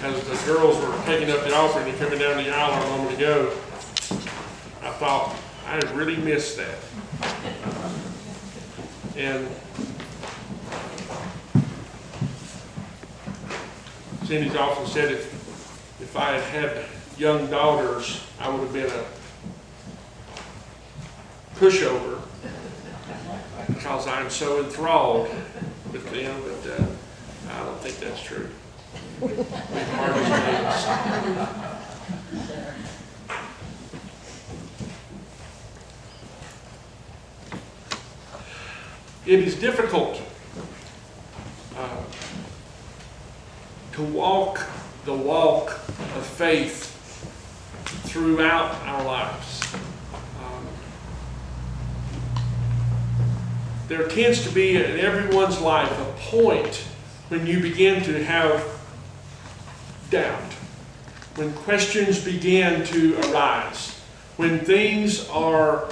as the girls were taking up the offering and coming down the aisle a moment ago, I thought, I really missed that. And Cindy's often said if I had had young daughters, I would have been a pushover because I'm so enthralled with them, but I don't think that's true. We've hardly It is difficult to walk the walk of faith throughout our lives. There tends to be in everyone's life a point when you begin to have doubt, when questions begin to arise, when things are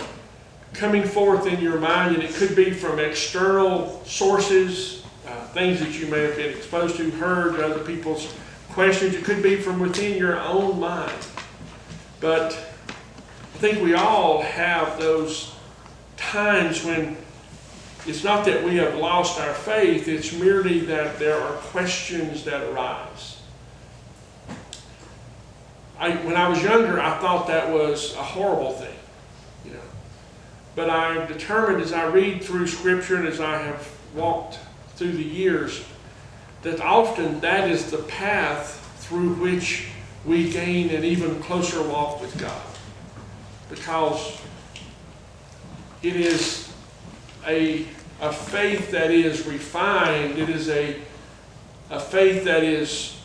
coming forth in your mind, and it could be from external sources, things that you may have been exposed to, heard, other people's questions. It could be from within your own mind. But I think we all have those times when it's not that we have lost our faith, it's merely that there are questions that arise. When I was younger, I thought that was a horrible thing. But I've determined as I read through Scripture and as I have walked through the years, that often that is the path through which we gain an even closer walk with God. Because it is a faith that is refined, it is a faith that is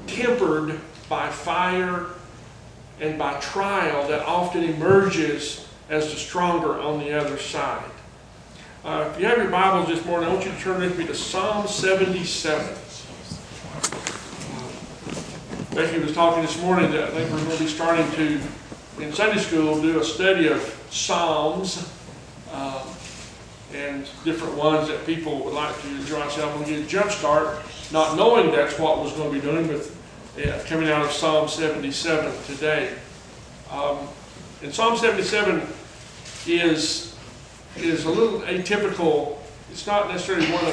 tempered by fire and by trial that often emerges as the stronger on the other side. If you have your Bibles this morning, I want you to turn with me to Psalm 77. Becky was talking this morning that I think we're going to be starting to, in Sunday school, do a study of Psalms and different ones that people would like to enjoy. So I'm going to get a jump start, not knowing that's what I was going to be doing with coming out of Psalm 77 today. And Psalm 77 is a little atypical. It's not necessarily one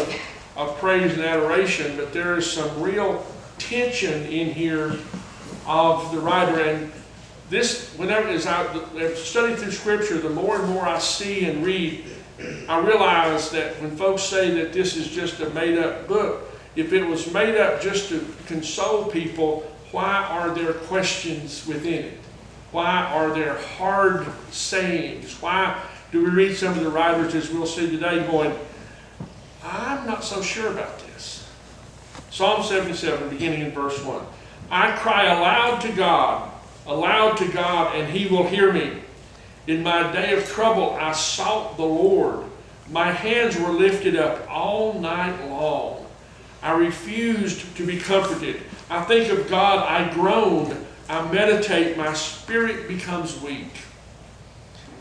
of praise and adoration, but there is some real tension in here of the writer. And this, whenever as I've studied through Scripture, the more and more I see and read, I realize that when folks say that this is just a made-up book, if it was made up just to console people, why are there questions within it? Why are there hard sayings? Why do we read some of the writers, as we'll see today, going, I'm not so sure about this. Psalm 77, beginning in verse 1. I cry aloud to God, and He will hear me. In my day of trouble I sought the Lord. My hands were lifted up all night long. I refused to be comforted. I think of God, I groan. I meditate, my spirit becomes weak.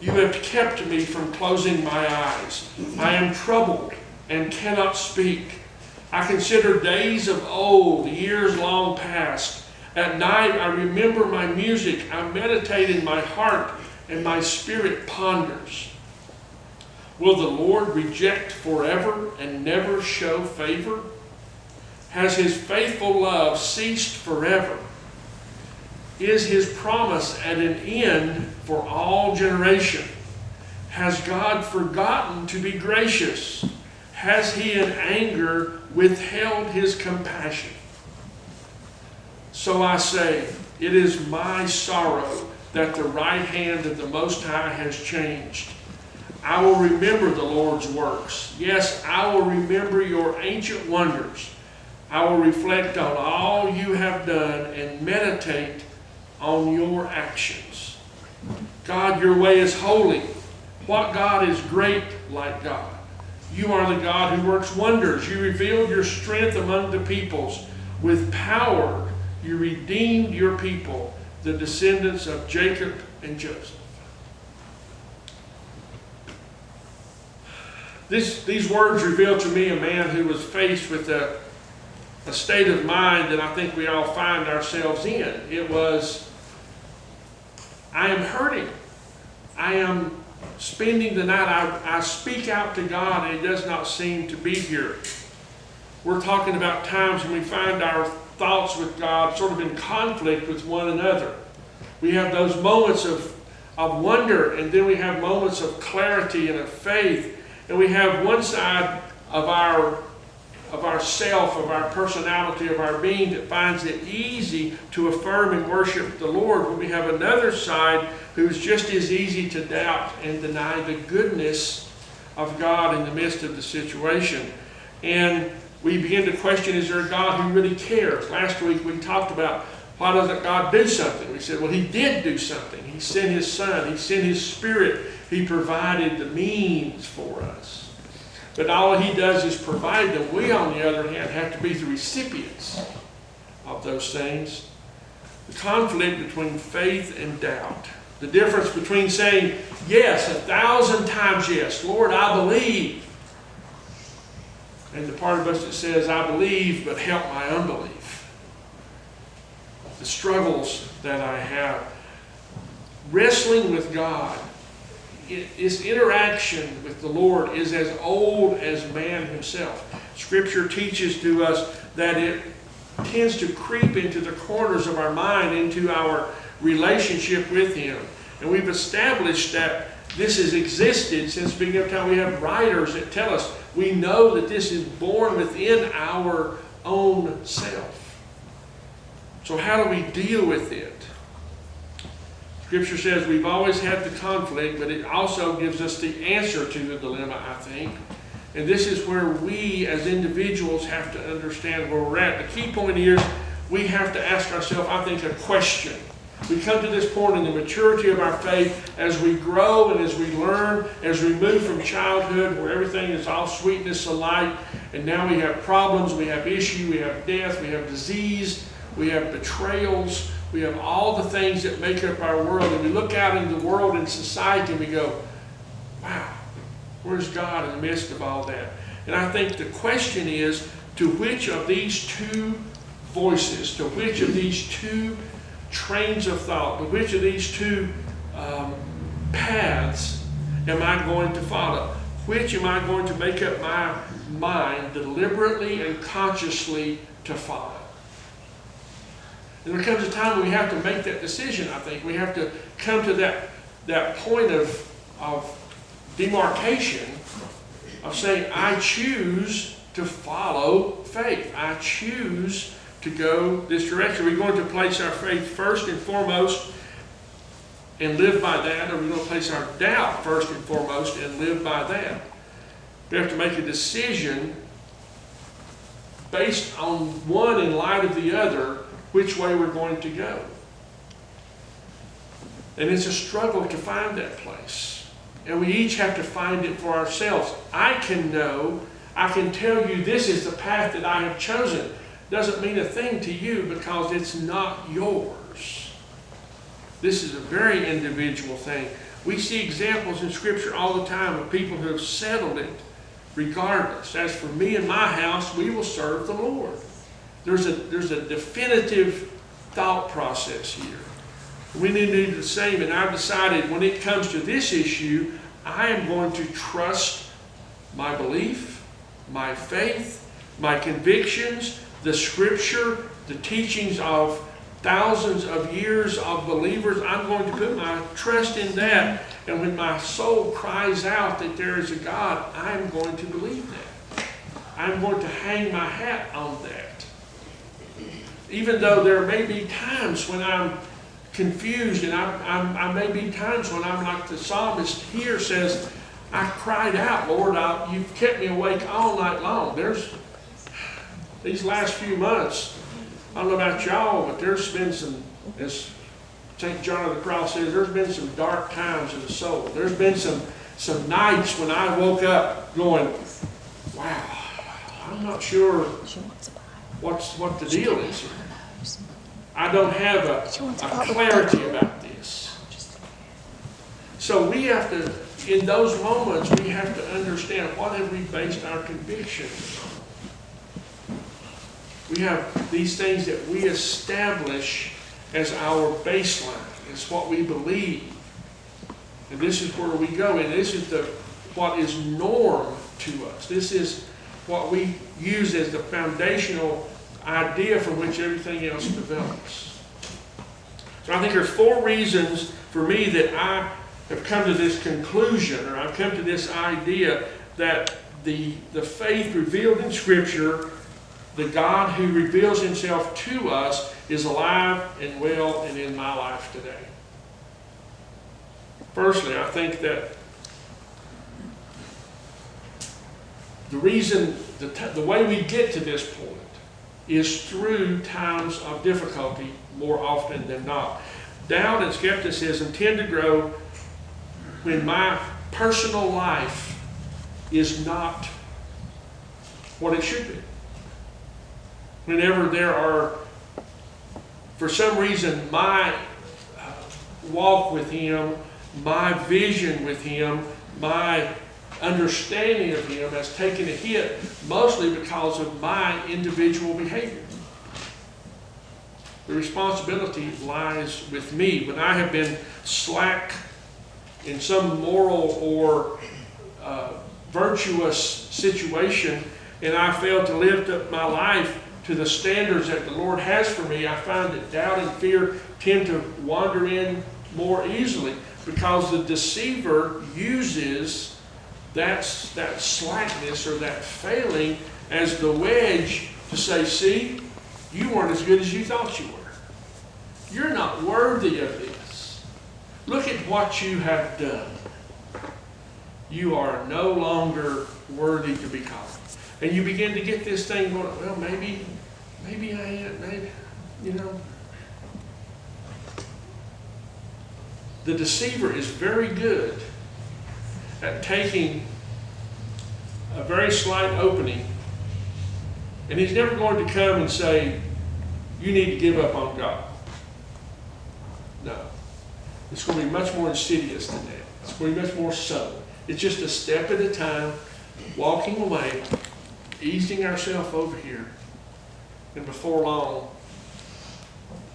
You have kept me from closing my eyes. I am troubled and cannot speak. I consider days of old, years long past. At night I remember my music. I meditate in my heart, and my spirit ponders. Will the Lord reject forever and never show favor? Has His faithful love ceased forever? Is His promise at an end for all generation? Has God forgotten to be gracious? Has He in anger withheld His compassion? So I say, it is my sorrow that the right hand of the Most High has changed. I will remember the Lord's works. Yes, I will remember your ancient wonders. I will reflect on all you have done and meditate on your actions. God, your way is holy. What God is great like God? You are the God who works wonders. You revealed your strength among the peoples. With power, you redeemed your people, the descendants of Jacob and Joseph. These words reveal to me a man who was faced with a a state of mind that I think we all find ourselves in. It was, I am hurting. I am spending the night. I speak out to God and He does not seem to be here. We're talking about times when we find our thoughts with God sort of in conflict with one another. We have those moments of wonder, and then we have moments of clarity and of faith. And we have one side of our self, of our personality, of our being that finds it easy to affirm and worship the Lord, when we have another side who's just as easy to doubt and deny the goodness of God in the midst of the situation. And we begin to question, is there a God who really cares? Last week we talked about, why doesn't God do something? We said, well, He did do something. He sent His Son. He sent His Spirit. He provided the means for us. But all He does is provide them. We, on the other hand, have to be the recipients of those things. The conflict between faith and doubt. The difference between saying, yes, 1,000 times yes, Lord, I believe. And the part of us that says, I believe, but help my unbelief. The struggles that I have. Wrestling with God, His interaction with the Lord is as old as man himself. Scripture teaches to us that it tends to creep into the corners of our mind, into our relationship with Him. And we've established that this has existed since the beginning of time. We have writers that tell us we know that this is born within our own self. So how do we deal with it? Scripture says we've always had the conflict, but it also gives us the answer to the dilemma, I think. And this is where we as individuals have to understand where we're at. The key point here is we have to ask ourselves, I think, a question. We come to this point in the maturity of our faith as we grow and as we learn, as we move from childhood where everything is all sweetness and light, and now we have problems, we have issue, we have death, we have disease, we have betrayals, we have all the things that make up our world. And we look out into the world and society and we go, wow, where's God in the midst of all that? And I think the question is, to which of these two voices, to which of these two trains of thought, to which of these two paths am I going to follow? Which am I going to make up my mind deliberately and consciously to follow? And there comes a time when we have to make that decision, I think. We have to come to that point of demarcation, of saying, I choose to follow faith. I choose to go this direction. We're going to place our faith first and foremost and live by that, or we're going to place our doubt first and foremost and live by that. We have to make a decision based on one in light of the other, which way we're going to go. And it's a struggle to find that place. And we each have to find it for ourselves. I can tell you this is the path that I have chosen. Doesn't mean a thing to you because it's not yours. This is a very individual thing. We see examples in Scripture all the time of people who have settled it regardless. As for me and my house, we will serve the Lord. There's a definitive thought process here. We need to do the same, and I've decided when it comes to this issue, I am going to trust my belief, my faith, my convictions, the Scripture, the teachings of thousands of years of believers. I'm going to put my trust in that, and when my soul cries out that there is a God, I'm going to believe that. I'm going to hang my hat on that. Even though there may be times when I'm confused, and I may be times when I'm like the psalmist here says, I cried out, Lord, you've kept me awake all night long. There's these last few months, I don't know about y'all, but there's been some, as St. John of the Cross says, there's been some dark times in the soul. There's been some nights when I woke up going, wow, I'm not sure what the deal is here. I don't have a clarity about this. So we have to, in those moments, we have to understand what have we based our convictions on. We have these things that we establish as our baseline. It's what we believe. And this is where we go. And this is what is norm to us. This is what we use as the foundational idea from which everything else develops. So I think there's 4 reasons for me that I have come to this conclusion, or I've come to this idea that the faith revealed in Scripture, the God who reveals himself to us, is alive and well and in my life today. Firstly, I think that the reason, the way we get to this point is through times of difficulty more often than not. Doubt and skepticism tend to grow when my personal life is not what it should be. Whenever there are, for some reason, my walk with him, my vision with him, my understanding of him has taken a hit, mostly because of my individual behavior. The responsibility lies with me. When I have been slack in some moral or virtuous situation, and I fail to live up my life to the standards that the Lord has for me, I find that doubt and fear tend to wander in more easily, because the deceiver uses that slackness or that failing as the wedge to say, see, you weren't as good as you thought you were. You're not worthy of this. Look at what you have done. You are no longer worthy to be called. And you begin to get this thing going, well, maybe I am, maybe, you know. The deceiver is very good at taking a very slight opening, and he's never going to come and say, you need to give up on God. No. It's going to be much more insidious than that. It's going to be much more subtle. It's just a step at a time, walking away, easing ourselves over here, and before long,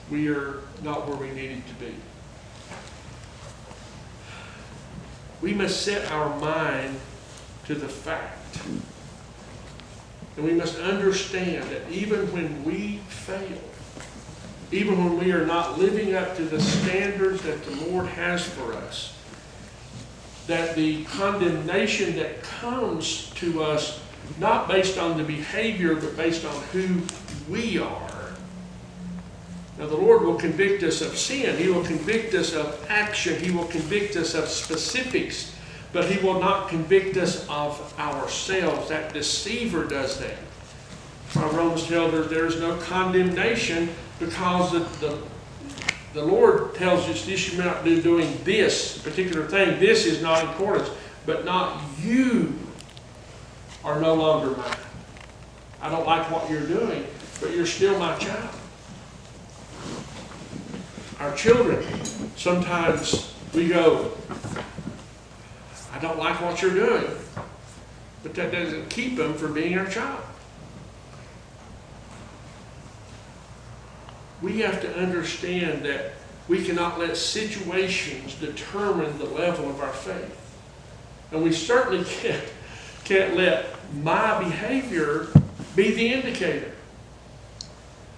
we are not where we needed to be. We must set our mind to the fact. And we must understand that even when we fail, even when we are not living up to the standards that the Lord has for us, that the condemnation that comes to us, not based on the behavior, but based on who we are. Now, the Lord will convict us of sin. He will convict us of action. He will convict us of specifics. But He will not convict us of ourselves. That deceiver does that. Romans tells us there is no condemnation, because the Lord tells us you should not be doing this particular thing. This is not important. But not you are no longer mine. I don't like what you're doing, but you're still my child. Our children, sometimes we go, I don't like what you're doing, but that doesn't keep them from being our child. We have to understand that we cannot let situations determine the level of our faith. And we certainly can't let my behavior be the indicator.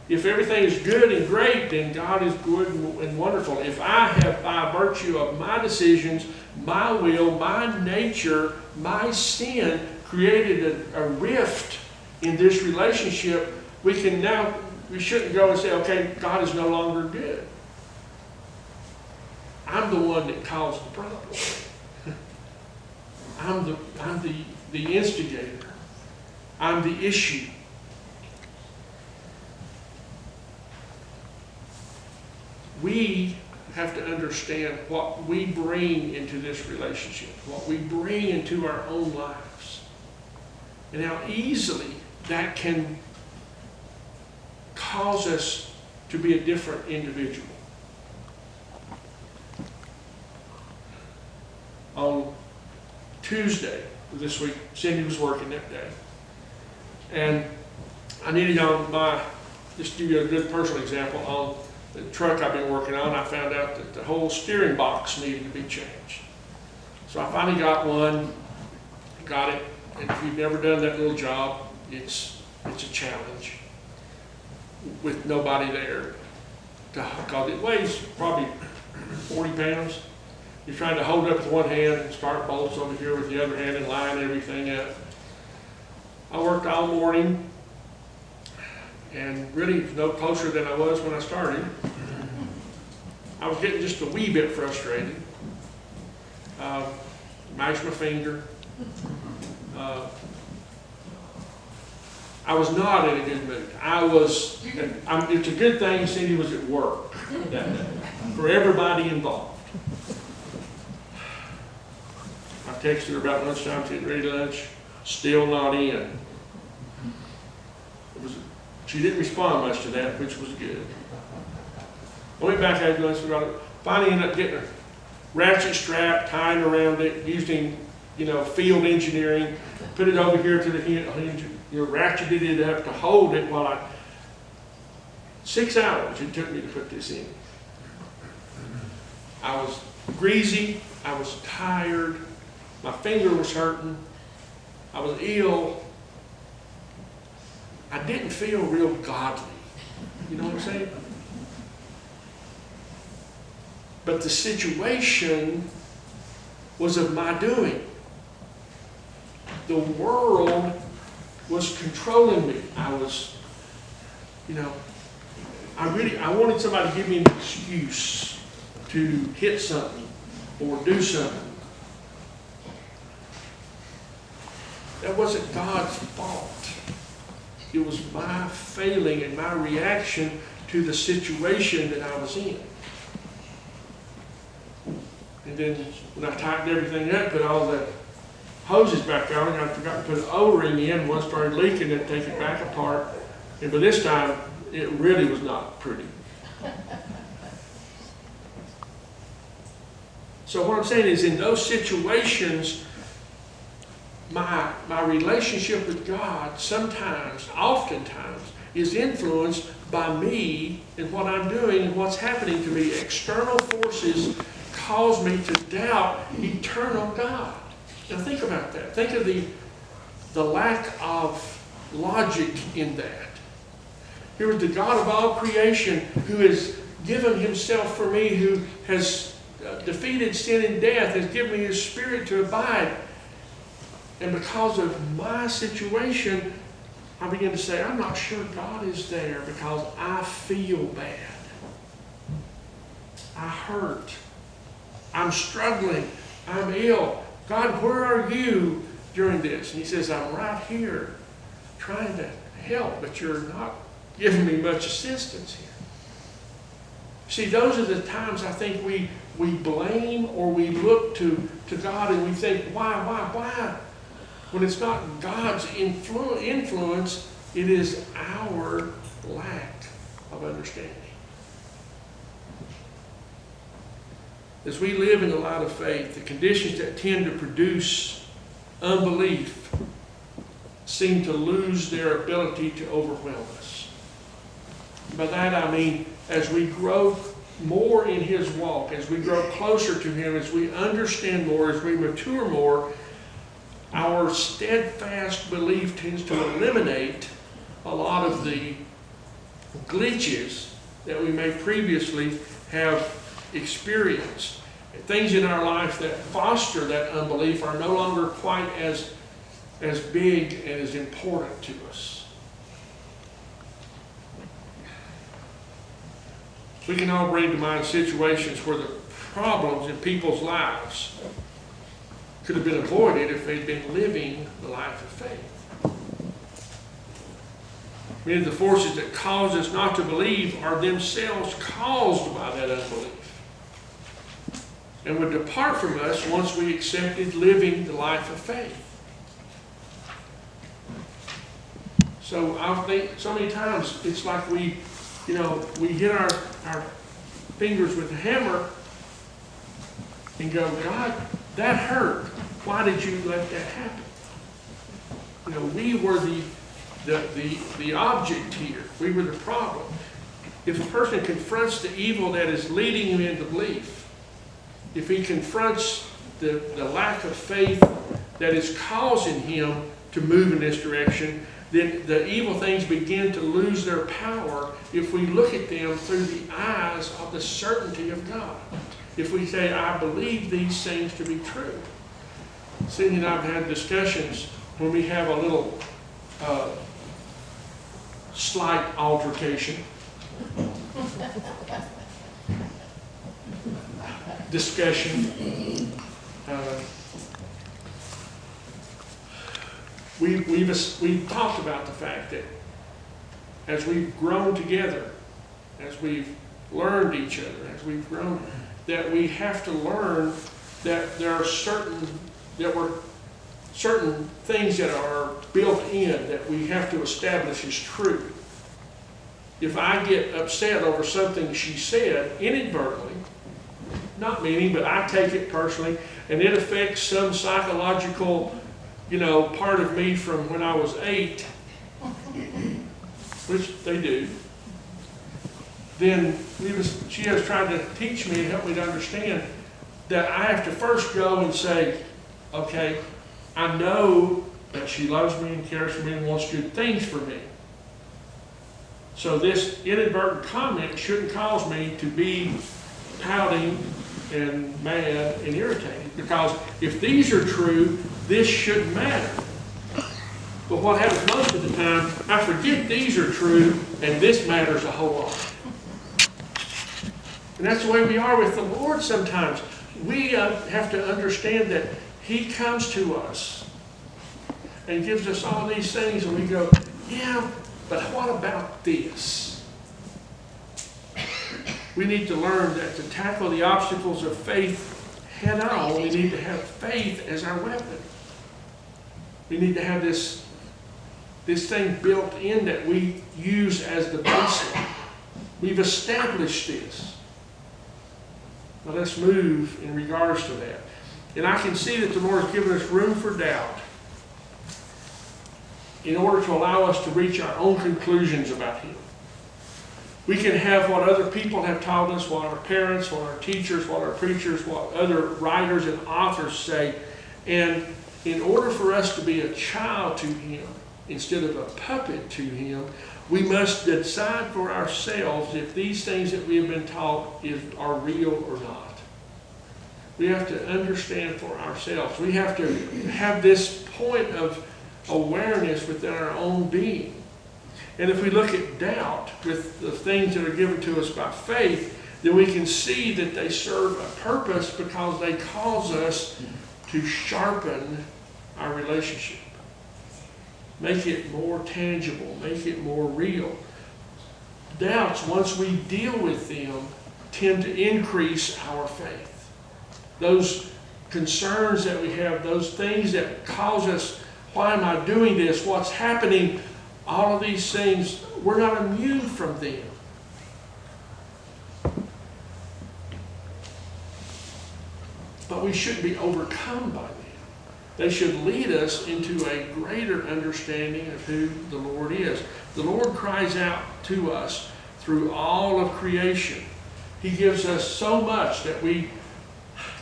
If everything is good and great, then God is good and wonderful. If I have, by virtue of my decisions, my will, my nature, my sin, created a rift in this relationship, we shouldn't go and say, okay, God is no longer good. I'm the one that caused the problem. I'm the instigator. I'm the issue. We have to understand what we bring into this relationship, what we bring into our own lives, and how easily that can cause us to be a different individual. On Tuesday this week, Cindy was working that day, and I needed on just to give you a good personal example, on the truck I've been working on, I found out that the whole steering box needed to be changed. So I finally got one, got it, and if you've never done that little job, it's a challenge with nobody there. Because it weighs probably 40 pounds. You're trying to hold it up with one hand and start bolts over here with the other hand and line everything up. I worked all morning and really no closer than I was when I started. I was getting just a wee bit frustrated. Mashed my finger. I was not in a good mood. It's a good thing Cindy was at work that day for everybody involved. I texted her about lunchtime, getting ready to lunch, still not in. She didn't respond much to that, which was good. I went back after lunch, finally ended up getting a ratchet strap, tying around it, using field engineering, put it over here to the hinge, ratcheted it up to hold it while 6 hours it took me to put this in. I was greasy, I was tired, my finger was hurting, I was ill. I didn't feel real godly. You know what I'm saying? But the situation was of my doing. The world was controlling me. I was, I wanted somebody to give me an excuse to hit something or do something. That wasn't God's fault. It was my failing and my reaction to the situation that I was in. And then when I tightened everything up, put all the hoses back on, and I forgot to put an O-ring in. One started leaking and take it back apart. And by this time, it really was not pretty. So what I'm saying is, in those situations, my relationship with God oftentimes, is influenced by me and what I'm doing and what's happening to me. External forces cause me to doubt eternal God. Now think about that. Think of the lack of logic in that. Here is the God of all creation who has given himself for me, who has defeated sin and death, has given me his Spirit to abide. And because of my situation, I begin to say, I'm not sure God is there because I feel bad. I hurt. I'm struggling. I'm ill. God, where are you during this? And he says, I'm right here trying to help, but you're not giving me much assistance here. See, those are the times I think we blame or we look to God and we think, why? When it's not God's influence, it is our lack of understanding. As we live in the light of faith, the conditions that tend to produce unbelief seem to lose their ability to overwhelm us. By that I mean, as we grow more in his walk, as we grow closer to him, as we understand more, as we mature more, our steadfast belief tends to eliminate a lot of the glitches that we may previously have experienced. Things in our life that foster that unbelief are no longer quite as big and as important to us. We can all bring to mind situations where the problems in people's lives could have been avoided if they'd been living the life of faith. Many of the forces that cause us not to believe are themselves caused by that unbelief, and would depart from us once we accepted living the life of faith. So I think so many times it's like we hit our fingers with a hammer and go, God, that hurt. Why did you let that happen? We were the the object here. We were the problem. If a person confronts the evil that is leading him into belief, if he confronts the lack of faith that is causing him to move in this direction, then the evil things begin to lose their power if we look at them through the eyes of the certainty of God. If we say, I believe these things to be true. Cindy and I have had discussions when we have a little slight altercation. Discussion. We've talked about the fact that as we've grown together, as we've learned each other, as we've grown, that we have to learn that there are certain things that are built in that we have to establish as true. If I get upset over something she said inadvertently, not meaning, but I take it personally, and it affects some psychological, part of me from when I was 8, which they do, then she has tried to teach me and help me to understand that I have to first go and say, okay, I know that she loves me and cares for me and wants good things for me. So this inadvertent comment shouldn't cause me to be pouting and mad and irritated, because if these are true, this shouldn't matter. But what happens most of the time, I forget these are true and this matters a whole lot. And that's the way we are with the Lord sometimes. We have to understand that He comes to us and gives us all these things, and we go, yeah, but what about this? We need to learn that to tackle the obstacles of faith head on, we need to have faith as our weapon. We need to have this thing built in that we use as the basic. We've established this. Now let's move in regards to that. And I can see that the Lord has given us room for doubt in order to allow us to reach our own conclusions about Him. We can have what other people have taught us, what our parents, what our teachers, what our preachers, what other writers and authors say. And in order for us to be a child to Him instead of a puppet to Him, we must decide for ourselves if these things that we have been taught are real or not. We have to understand for ourselves. We have to have this point of awareness within our own being. And if we look at doubt with the things that are given to us by faith, then we can see that they serve a purpose because they cause us to sharpen our relationship. Make it more tangible, make it more real. Doubts, once we deal with them, tend to increase our faith. Those concerns that we have, those things that cause us, why am I doing this? What's happening? All of these things, we're not immune from them. But we shouldn't be overcome by them. They should lead us into a greater understanding of who the Lord is. The Lord cries out to us through all of creation. He gives us so much that we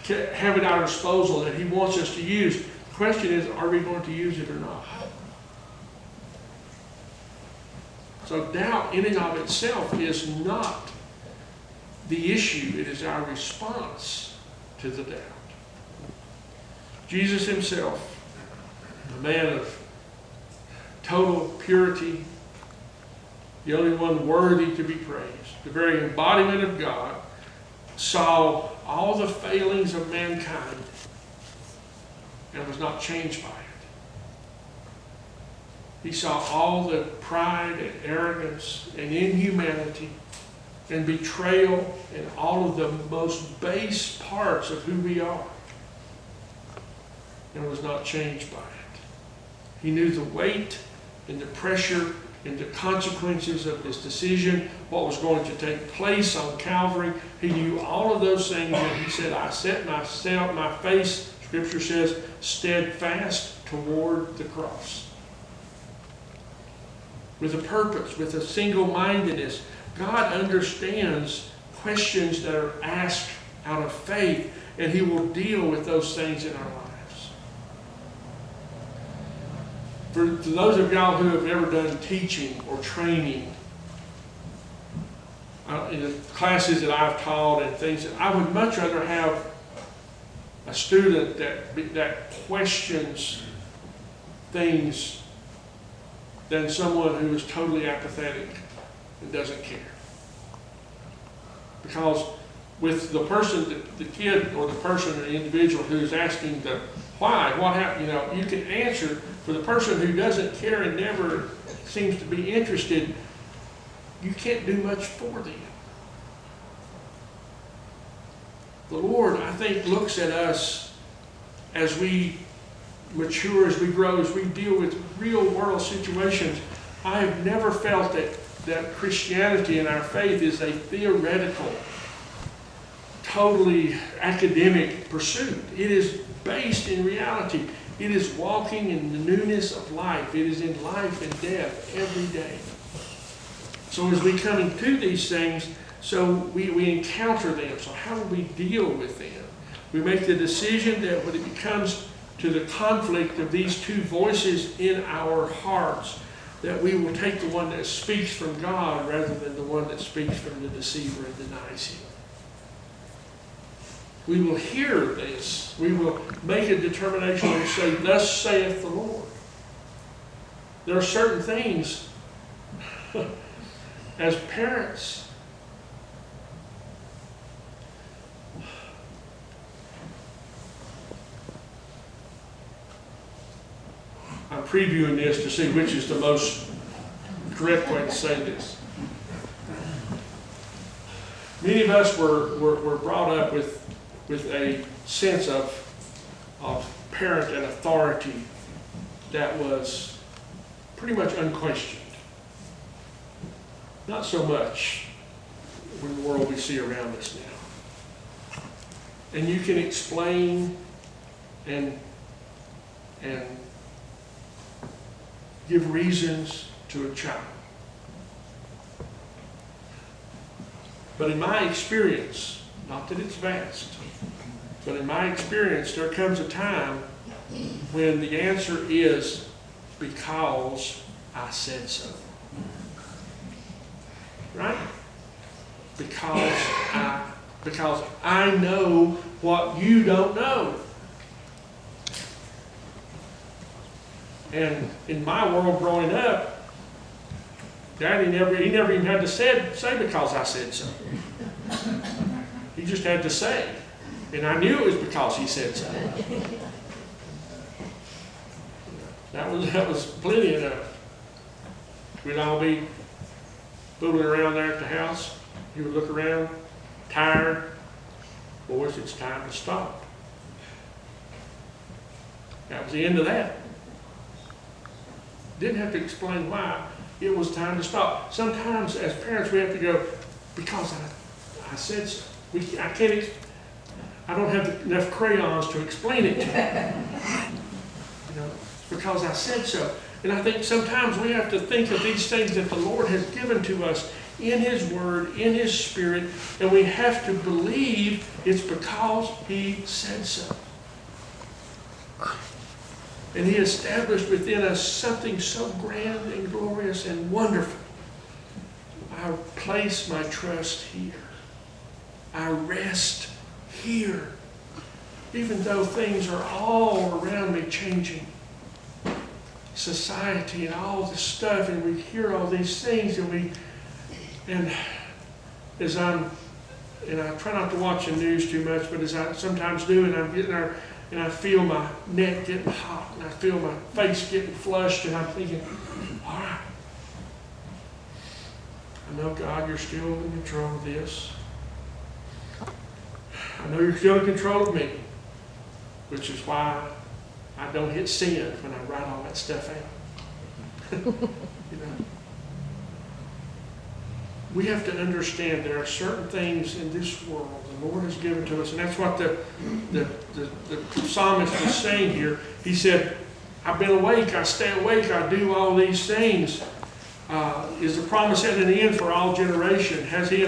have at our disposal that He wants us to use. The question is, are we going to use it or not? So doubt in and of itself is not the issue. It is our response to the doubt. Jesus Himself, a man of total purity, the only one worthy to be praised, the very embodiment of God, saw all the failings of mankind and was not changed by it. He saw all the pride and arrogance and inhumanity and betrayal and all of the most base parts of who we are, and was not changed by it. He knew the weight and the pressure and the consequences of His decision, what was going to take place on Calvary. He knew all of those things, and He said, I set my face, Scripture says, steadfast toward the cross. with a purpose, with a single-mindedness. God understands questions that are asked out of faith, and He will deal with those things in our lives. For those of y'all who have ever done teaching or training, in the classes that I've taught and things, I would much rather have a student that questions things than someone who is totally apathetic and doesn't care. Because with the person, the kid or the person or the individual who's asking the why, what happened, you can answer. For the person who doesn't care and never seems to be interested, you can't do much for them. The Lord, I think, looks at us as we mature, as we grow, as we deal with real world situations. I have never felt that Christianity and our faith is a theoretical, totally academic pursuit. It is based in reality. It is walking in the newness of life. It is in life and death every day. So as we come into these things, so we encounter them. So how do we deal with them? We make the decision that when it comes to the conflict of these two voices in our hearts, that we will take the one that speaks from God rather than the one that speaks from the deceiver and denies Him. We will hear this. We will make a determination and say, "Thus saith the Lord." There are certain things as parents, I'm previewing this to see which is the most correct way to say this. Many of us were brought up with a sense of parent and authority that was pretty much unquestioned. Not so much in the world we see around us now. And you can explain and give reasons to a child. But in my experience, not that it's vast, but in my experience, there comes a time when the answer is, because I said so. Right? Because I know what you don't know. And in my world growing up, Daddy never even had to say because I said so. He just had to say. And I knew it was because he said so. That was plenty enough. We'd all be fooling around there at the house. He would look around, tired. Boys, it's time to stop. That was the end of that. Didn't have to explain why. It was time to stop. Sometimes as parents we have to go, because I said so. I don't have enough crayons to explain it to you. Because I said so. And I think sometimes we have to think of these things that the Lord has given to us in His Word, in His Spirit, and we have to believe it's because He said so. And He established within us something so grand and glorious and wonderful. I place my trust here. I rest here. Even though things are all around me changing. Society and all this stuff, and we hear all these things, and I try not to watch the news too much, but as I sometimes do, and I'm getting there, and I feel my neck getting hot, and I feel my face getting flushed, and I'm thinking, all right, I know, God, you're still in control of this. I know you're still in control of me, which is why I don't hit send when I write all that stuff out. We have to understand there are certain things in this world the Lord has given to us, and that's what the psalmist is saying here. He said, I've been awake, I stay awake, I do all these things. Is the promise at an end for all generation? Has he